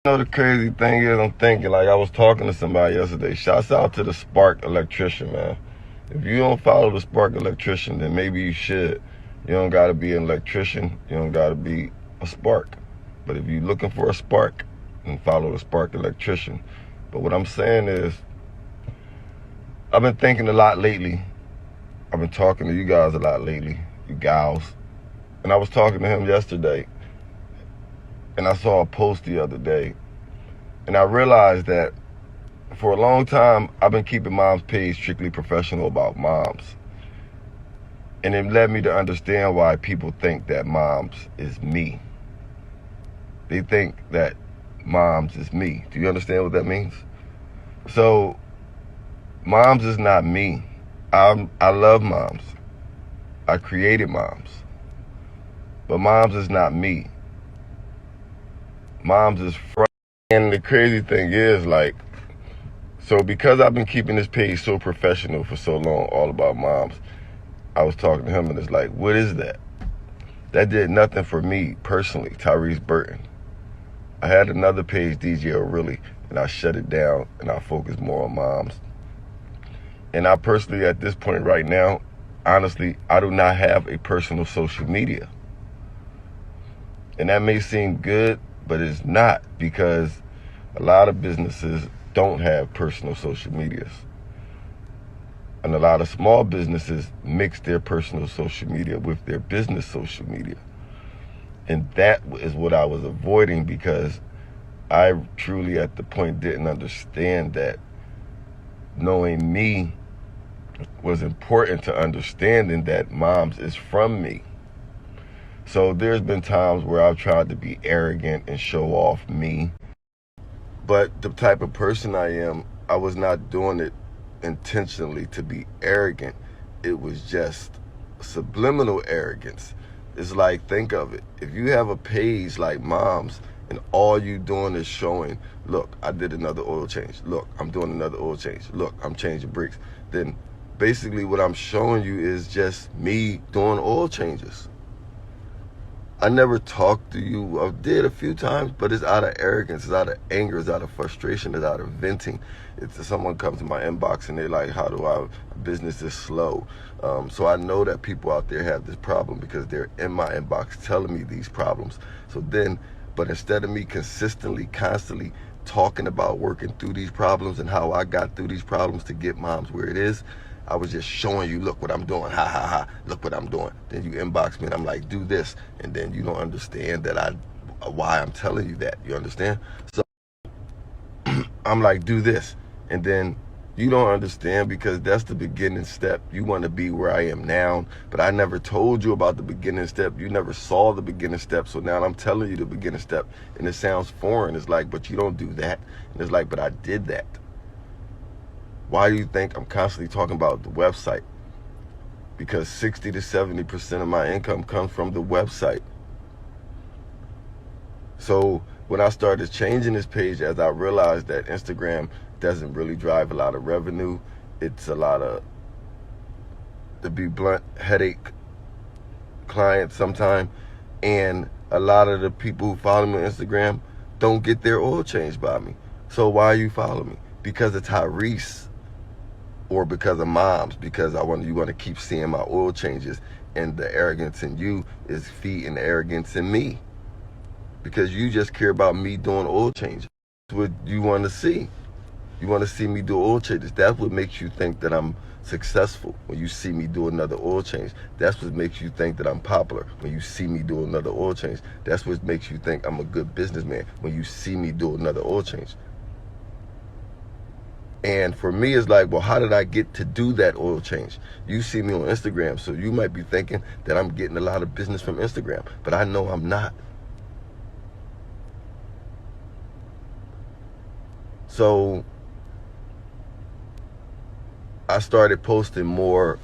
You know, the crazy thing is, I'm thinking, like, I was talking to somebody yesterday. Shouts out to the Spark electrician, man. If you don't follow the Spark electrician, then maybe you should. You don't got to be an electrician. You don't got to be a spark. But if you're looking for a spark, then follow the Spark electrician. But what I'm saying is, I've been thinking a lot lately. I've been talking to you guys a lot lately, you gals. And I was talking to him yesterday. And I saw a post the other day. And I realized that for a long time, I've been keeping Mom's page strictly professional about moms. And it led me to understand why people think that Moms is me. They think that Moms is me. Do you understand what that means? So, Moms is not me. I love Moms. I created Moms. But Moms is not me. Moms is from. And the crazy thing is, like, so because I've been keeping this page so professional for so long, all about moms, I was talking to him and it's like, what is that? That did nothing for me personally, Tyrese Burton. I had another page, DJ O'Reilly, and I shut it down and I focused more on moms. And I personally, at this point right now, honestly, I do not have a personal social media. And that may seem good, but it's not, because a lot of businesses don't have personal social medias. And a lot of small businesses mix their personal social media with their business social media. And that is what I was avoiding, because I truly at the point didn't understand that knowing me was important to understanding that Moms is from me. So there's been times where I've tried to be arrogant and show off me. But the type of person I am, I was not doing it intentionally to be arrogant. It was just subliminal arrogance. It's like, think of it. If you have a page like Moms and all you doing is showing, look, I did another oil change. Look, I'm doing another oil change. Look, I'm changing brakes. Then basically what I'm showing you is just me doing oil changes. I never talked to you. I did a few times, but it's out of arrogance, it's out of anger, it's out of frustration, it's out of venting. It's someone comes to my inbox and they're like, how do I, business is slow. So I know that people out there have this problem because they're in my inbox telling me these problems. So then, but instead of me consistently, constantly talking about working through these problems and how I got through these problems to get Moms where it is, I was just showing you, look what I'm doing, ha ha ha, look what I'm doing. Then you inbox me and I'm like, do this. And then you don't understand that why I'm telling you that, you understand? So I'm like, do this. And then you don't understand, because that's the beginning step. You want to be where I am now, but I never told you about the beginning step. You never saw the beginning step. So now I'm telling you the beginning step, and it sounds foreign. It's like, but you don't do that. And it's like, but I did that. Why do you think I'm constantly talking about the website? Because 60 to 70% of my income comes from the website. So when I started changing this page, as I realized that Instagram doesn't really drive a lot of revenue, it's a lot of, to be blunt, headache clients sometimes. And a lot of the people who follow me on Instagram don't get their oil changed by me. So why are you following me? Because of Tyrese. Or because of Moms, because you want to keep seeing my oil changes, and the arrogance in you is feeding the arrogance in me, because you just care about me doing oil changes. That's what you want to see. You want to see me do oil changes. That's what makes you think that I'm successful, when you see me do another oil change. That's what makes you think that I'm popular, when you see me do another oil change. That's what makes you think I'm a good businessman, when you see me do another oil change. And for me, it's like, well, how did I get to do that oil change? You see me on Instagram, so you might be thinking that I'm getting a lot of business from Instagram, but I know I'm not. So I started posting more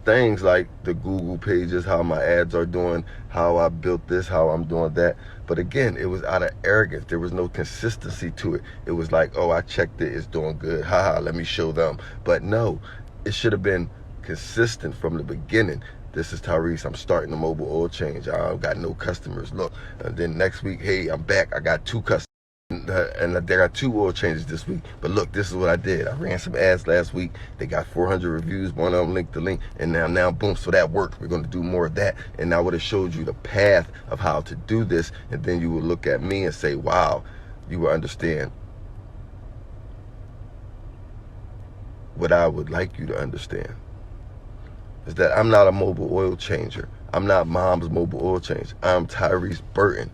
things like the Google pages, how my ads are doing, how I built this, how I'm doing that. But again, it was out of arrogance. There was no consistency to it. It was like, oh, I checked it, it's doing good, haha, let me show them. But no, it should have been consistent from the beginning. this is Tyrese. I'm starting a mobile oil change. I got no customers. Look, and then next week, hey, I'm back. I got 2 customers. And I got 2 oil changes this week. But look, this is what I did. I ran some ads last week. They got 400 reviews. One of them linked the link. And now, boom, so that worked. We're going to do more of that. And I would have showed you the path of how to do this. And then you would look at me and say, wow, you will understand what I would like you to understand. Is that I'm not a mobile oil changer. I'm not Mom's mobile oil change. I'm Tyrese Burton.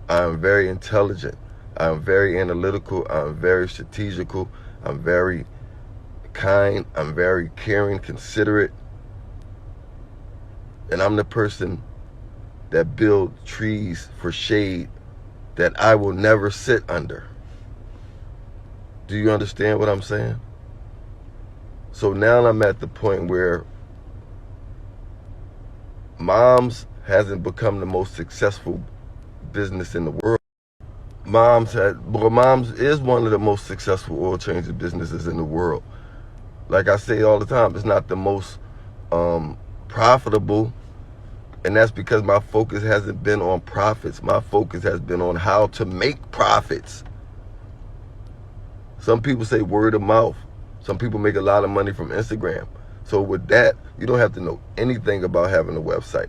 I'm very intelligent. I'm very analytical. I'm very strategical. I'm very kind. I'm very caring, considerate. And I'm the person that builds trees for shade that I will never sit under. Do you understand what I'm saying? So now I'm at the point where Mom's hasn't become the most successful business in the world. Mom's is one of the most successful oil change businesses in the world. Like I say all the time, it's not the most profitable, and that's because my focus hasn't been on profits. My focus has been on how to make profits. Some people say word of mouth. Some people make a lot of money from Instagram. So with that, you don't have to know anything about having a website.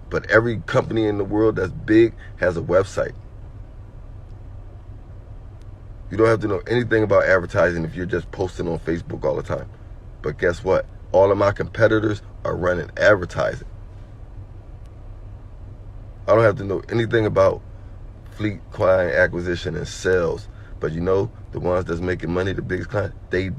But every company in the world that's big has a website. You don't have to know anything about advertising if you're just posting on Facebook all the time. But guess what? All of my competitors are running advertising. I don't have to know anything about fleet client acquisition and sales. But you know, the ones that's making money, the biggest clients, they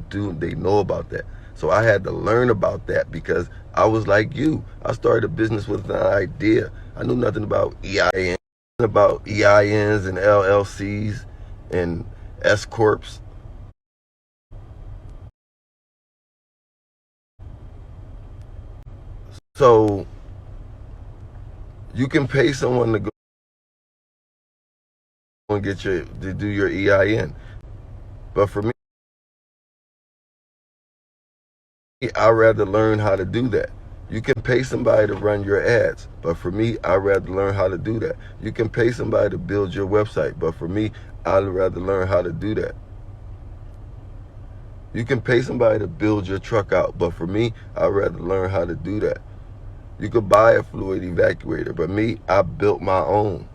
know about that. So I had to learn about that because I was like you. I started a business with an idea. I knew nothing about EINs and LLCs and S corps. So you can pay someone to go and do your EIN. But for me, I'd rather learn how to do that. You can pay somebody to run your ads, but for me, I'd rather learn how to do that. You can pay somebody to build your website, but for me, I'd rather learn how to do that. You can pay somebody to build your truck out, but for me, I'd rather learn how to do that. You could buy a fluid evacuator, but me, I built my own.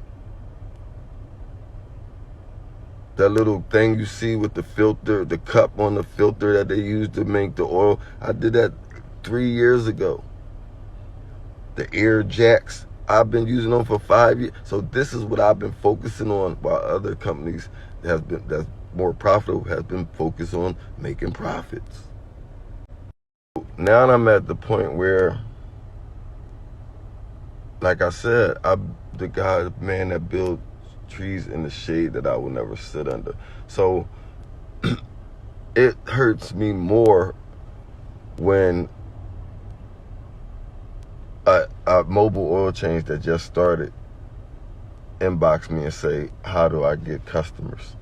That little thing you see with the filter, the cup on the filter that they use to make the oil, I did that 3 years ago. The air jacks, I've been using them for 5 years. So this is what I've been focusing on, while other companies that's more profitable has been focused on making profits. Now I'm at the point where, like I said, I'm the man that builds trees in the shade that I will never sit under. So it hurts me more when a mobile oil change that just started inbox me and say, how do I get customers?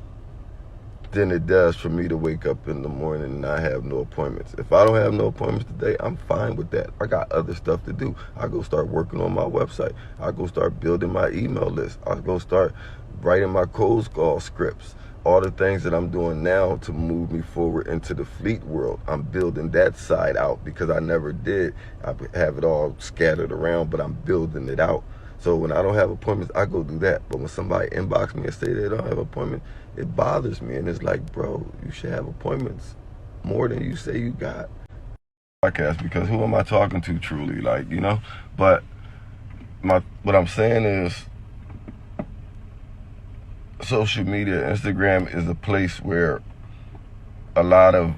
Than it does for me to wake up in the morning and not have no appointments. If I don't have no appointments today, I'm fine with that. I got other stuff to do. I go start working on my website. I go start building my email list. I go start writing my cold call scripts. All the things that I'm doing now to move me forward into the fleet world, I'm building that side out because I never did. I have it all scattered around, but I'm building it out. So when I don't have appointments, I go do that. But when somebody inbox me and say they don't have an appointment, it bothers me. And it's like, bro, you should have appointments more than you say you got. Podcast, because who am I talking to truly? Like, you know? But what I'm saying is, social media, Instagram is a place where a lot of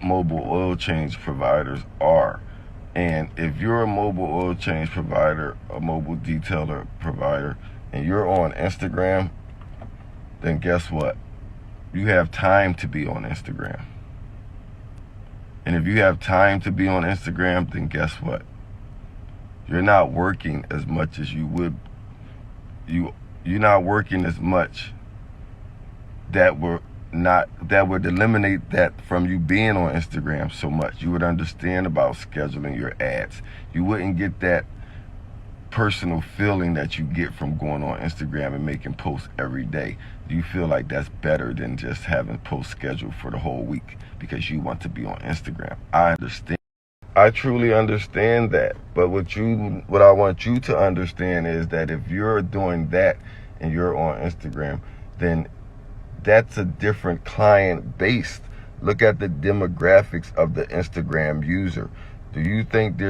mobile oil change providers are. And if you're a mobile oil change provider, a mobile detailer provider, and you're on Instagram, then guess what? You have time to be on Instagram. And if you have time to be on Instagram, then guess what? You're not working as much as you would. You're not working as much that that would eliminate that from you being on Instagram so much. You would understand about scheduling your ads. You wouldn't get that personal feeling that you get from going on Instagram and making posts every day. Do you feel like that's better than just having posts scheduled for the whole week because you want to be on Instagram? I understand. I truly understand that. But what I want you to understand is that if you're doing that and you're on Instagram, then that's a different client base. Look at the demographics of the Instagram user. Do you think there's